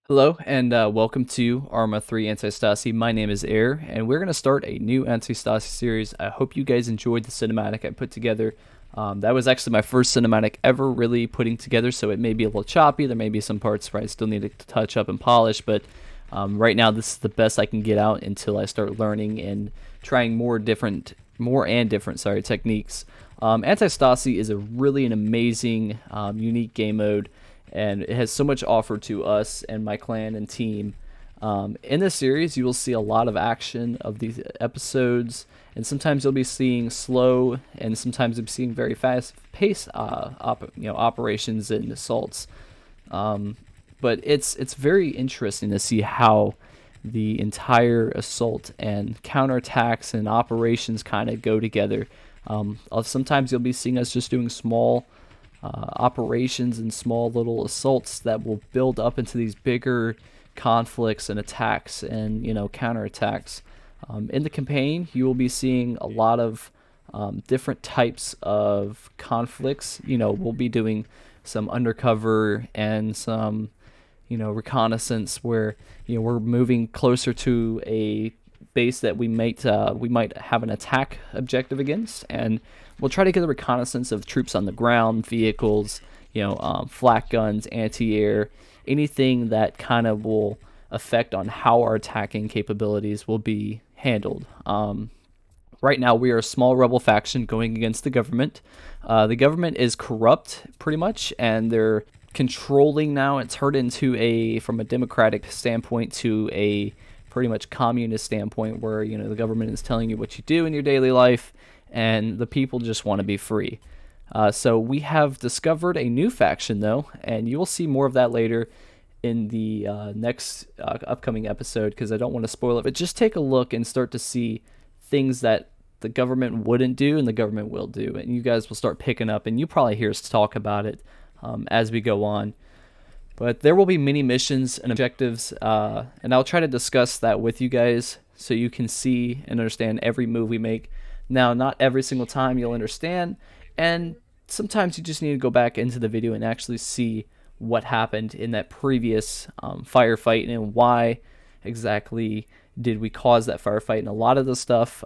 Hello and welcome to Arma 3 Antistasi. My name is Air, and we're going to start a new Antistasi series. I hope you guys enjoyed the cinematic I put together. That was actually my first cinematic ever really putting together, so it may be a little choppy. There may be some parts where I still need to touch up and polish, but right now this is the best I can get out until I start learning and trying more and different techniques. Antistasi is an amazing, unique game mode, and it has so much offered to us and my clan and team. In this series, you will see a lot of action of these episodes, and sometimes you'll be seeing slow, and sometimes you'll be seeing very fast-paced, operations and assaults. But it's very interesting to see how the entire assault and counterattacks and operations kind of go together. Sometimes you'll be seeing us just doing small operations and small little assaults that will build up into these bigger conflicts and attacks and counterattacks. In the campaign, you will be seeing a lot of different types of conflicts. We'll be doing some undercover and some reconnaissance where we're moving closer to a base that we might have an attack objective against, and we'll try to get a reconnaissance of troops on the ground, vehicles, flak guns, anti-air, anything that kind of will affect on how our attacking capabilities will be handled. Right now, we are a small rebel faction going against the government. The government is corrupt, pretty much, and they're controlling now. It's turned into from a democratic standpoint to a pretty much communist standpoint where, the government is telling you what you do in your daily life, and the people just want to be free. So we have discovered a new faction, though, and you will see more of that later in the next upcoming episode, because I don't want to spoil it, but just take a look and start to see things that the government wouldn't do and the government will do, and you guys will start picking up, and you probably hear us talk about it as we go on. But there will be many missions and objectives, and I'll try to discuss that with you guys so you can see and understand every move we make. Now, not every single time you'll understand, and sometimes you just need to go back into the video and actually see what happened in that previous firefight and why exactly did we cause that firefight. And a lot of the stuff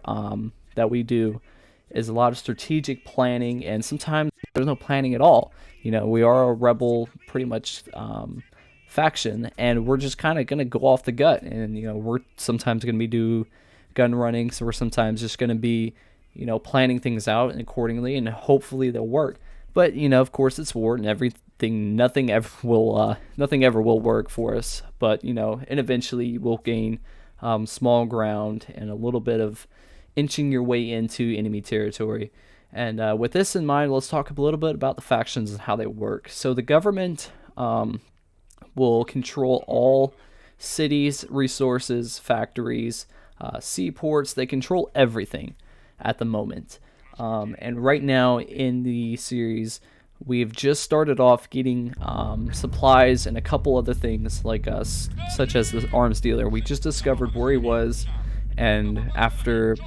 that we do is a lot of strategic planning, and sometimes there's no planning at all. We are a rebel pretty much faction, and we're just kind of going to go off the gut, and we're sometimes going to be do gun running, so we're sometimes just going to be planning things out and accordingly, and hopefully they'll work. But of course it's war, and nothing ever will work for us. But and eventually we'll gain small ground and a little bit of inching your way into enemy territory. And with this in mind, let's talk a little bit about the factions and how they work. So the government will control all cities, resources, factories, seaports. They control everything at the moment. And right now in the series, we've just started off getting supplies and a couple other things like such as the arms dealer. We just discovered where he was, and after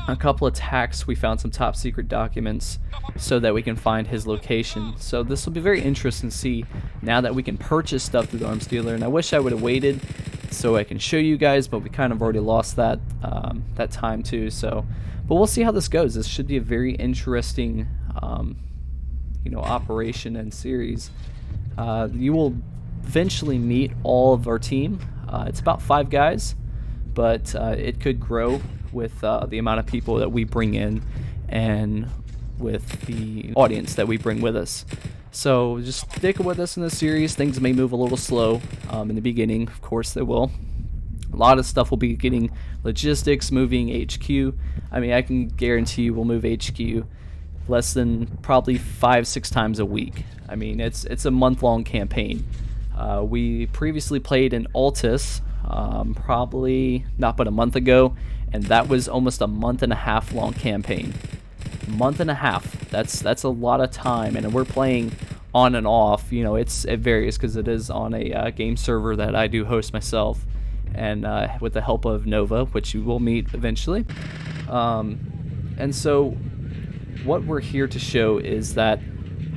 a couple attacks, we found some top secret documents so that we can find his location. So this will be very interesting to see now that we can purchase stuff through the arms dealer. And I wish I would have waited so I can show you guys, but we kind of already lost that time too. But we'll see how this goes. This should be a very interesting operation and series. You will eventually meet all of our team. It's about 5 guys, but it could grow with the amount of people that we bring in and with the audience that we bring with us. So just stick with us in this series. Things may move a little slow in the beginning. Of course they will. A lot of stuff will be getting logistics, moving HQ. I mean, I can guarantee you we'll move HQ less than probably 5-6 times a week. I mean, it's a month-long campaign. We previously played in Altus, probably not but a month ago, and that was almost a month-and-a-half long campaign. Month and a half. That's a lot of time, and we're playing on and off. It varies because it is on a game server that I do host myself, and with the help of Nova, which you will meet eventually. And so what we're here to show is that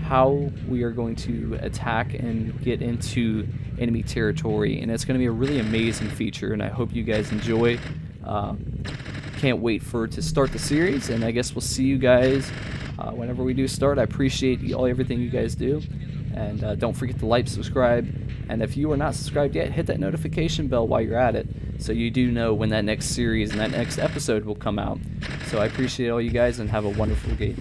how we are going to attack and get into enemy territory, and it's going to be a really amazing feature, and I hope you guys enjoy. Can't wait to start the series, and I guess we'll see you guys whenever we do start. I appreciate everything you guys do, and don't forget to like, subscribe, and if you are not subscribed yet, hit that notification bell while you're at it, so you do know when that next series and that next episode will come out. So I appreciate all you guys, and have a wonderful game.